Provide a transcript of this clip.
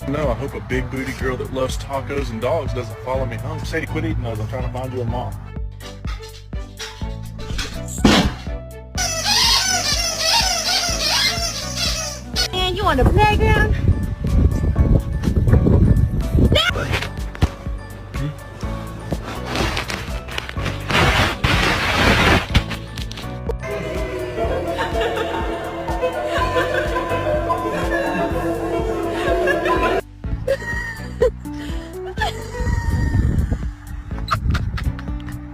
No, I hope a big booty girl that loves tacos and dogs doesn't follow me home. Sadie, quit eating those. I'm trying to find you a mom. And you on the playground?